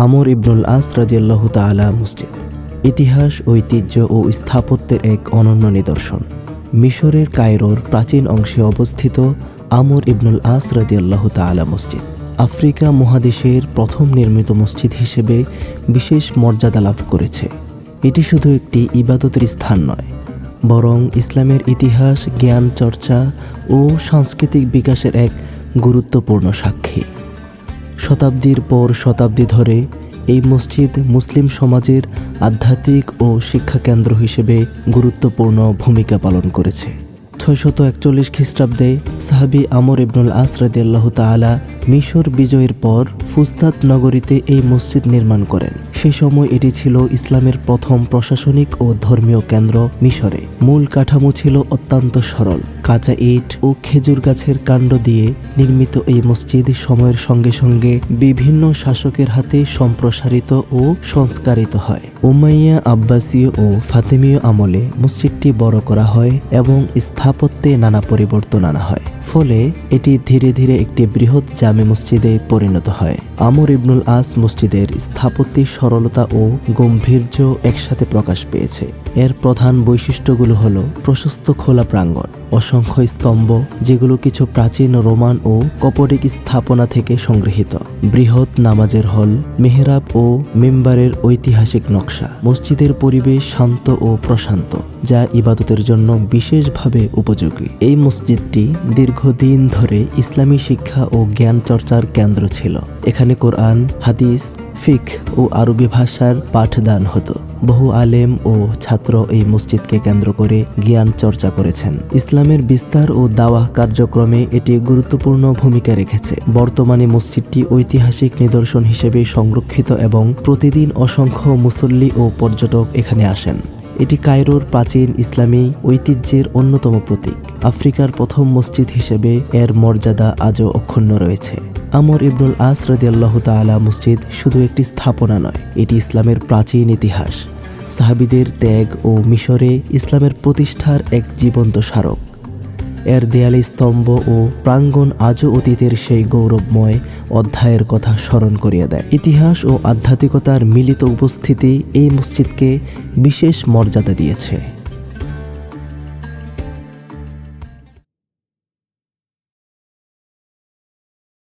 আমর ইবনুল আস রাদিয়াল্লাহু তাআলা মসজিদ ইতিহাস, ঐতিহ্য ও স্থাপত্যের এক অনন্য নিদর্শন। মিশরের কায়রোর প্রাচীন অংশে অবস্থিত আমর ইবনুল আস রাদিয়াল্লাহু তাআলা মসজিদ আফ্রিকা মহাদেশের প্রথম নির্মিত মসজিদ হিসেবে বিশেষ মর্যাদা লাভ করেছে। এটি শুধু একটি ইবাদতের স্থান নয়, বরং ইসলামের ইতিহাস, জ্ঞান চর্চা ও সাংস্কৃতিক বিকাশের এক গুরুত্বপূর্ণ সাক্ষী। শতাব্দীর পর শতাব্দী ধরে এই মসজিদ মুসলিম সমাজের আধ্যাত্মিক ও শিক্ষা কেন্দ্র হিসেবে গুরুত্বপূর্ণ ভূমিকা পালন করেছে। 641 খ্রিস্টাব্দে সাহাবী আমর ইবনুল আস রাদিয়াল্লাহু তাআলা মিশর বিজয়ের পর ফুস্তাত নগরীতে এই মসজিদ নির্মাণ করেন। সেই সময় এটি ছিল ইসলামের প্রথম প্রশাসনিক ও ধর্মীয় কেন্দ্র মিশরে। মূল কাঠামো ছিল অত্যন্ত সরল, কাঁচা ইট ও খেজুর গাছের কাণ্ড দিয়ে নির্মিত। এই মসজিদ সময়ের সঙ্গে সঙ্গে বিভিন্ন শাসকের হাতে সম্প্রসারিত ও সংস্কারিত হয়। উমাইয়া, আব্বাসীয় ও ফাতেমীয় আমলে মসজিদটি বড় করা হয় এবং স্থাপত্যে নানা পরিবর্তন আনা হয়, ফলে এটি ধীরে ধীরে একটি বৃহৎ জামে মসজিদে পরিণত হয়। আমর ইবনুল আস মসজিদের স্থাপত্যিক সরলতা ও গম্ভীর্য একসাথে প্রকাশ পেয়েছে। এর প্রধান বৈশিষ্ট্যগুলো হল প্রশস্ত খোলা প্রাঙ্গণ, অসংখ্য স্তম্ভ যেগুলো কিছু প্রাচীন রোমান ও কপটিক স্থাপনা থেকে সংগৃহীত, বৃহৎ নামাজের হল, মেহরাব ও মিম্বারের ঐতিহাসিক নকশা। মসজিদের পরিবেশ শান্ত ও প্রশান্ত, যা ইবাদতের জন্য বিশেষভাবে উপযোগী। এই মসজিদটি দীর্ঘদিন ধরে ইসলামী শিক্ষা ও জ্ঞান চর্চার কেন্দ্র ছিল। এখানে কোরআন, হাদিস, ফিকহ ও আরবি ভাষার পাঠদান হতো। বহু আলেম ও ছাত্র এই মসজিদকে কেন্দ্র করে জ্ঞান চর্চা করেছেন। ইসলামের বিস্তার ও দাওয়াহ কার্যক্রমে এটি গুরুত্বপূর্ণ ভূমিকা রেখেছে। বর্তমানে মসজিদটি ঐতিহাসিক নিদর্শন হিসেবে সংরক্ষিত এবং প্রতিদিন অসংখ্য মুসল্লি ও পর্যটক এখানে আসেন। এটি কায়রোর প্রাচীন ইসলামী ঐতিহ্যের অন্যতম প্রতীক। আফ্রিকার প্রথম মসজিদ হিসেবে এর মর্যাদা আজও অক্ষুণ্ণ রয়েছে। আমর ইবনুল আস রাদিয়াল্লাহু তাআলা মসজিদ শুধু একটি স্থাপনা নয়, এটি ইসলামের প্রাচীন ইতিহাস, সাহাবীদের ত্যাগ ও মিশরে ইসলামের প্রতিষ্ঠার এক জীবন্ত স্মারক। এর দেয়ালে, স্তম্ভ ও প্রাঙ্গণ আজও অতীতের সেই গৌরবময় অধ্যায়ের কথা স্মরণ করিয়ে দেয়। ইতিহাস ও আধ্যাত্মিকতার মিলিত উপস্থিতি এই মসজিদকে বিশেষ মর্যাদা দিয়েছে।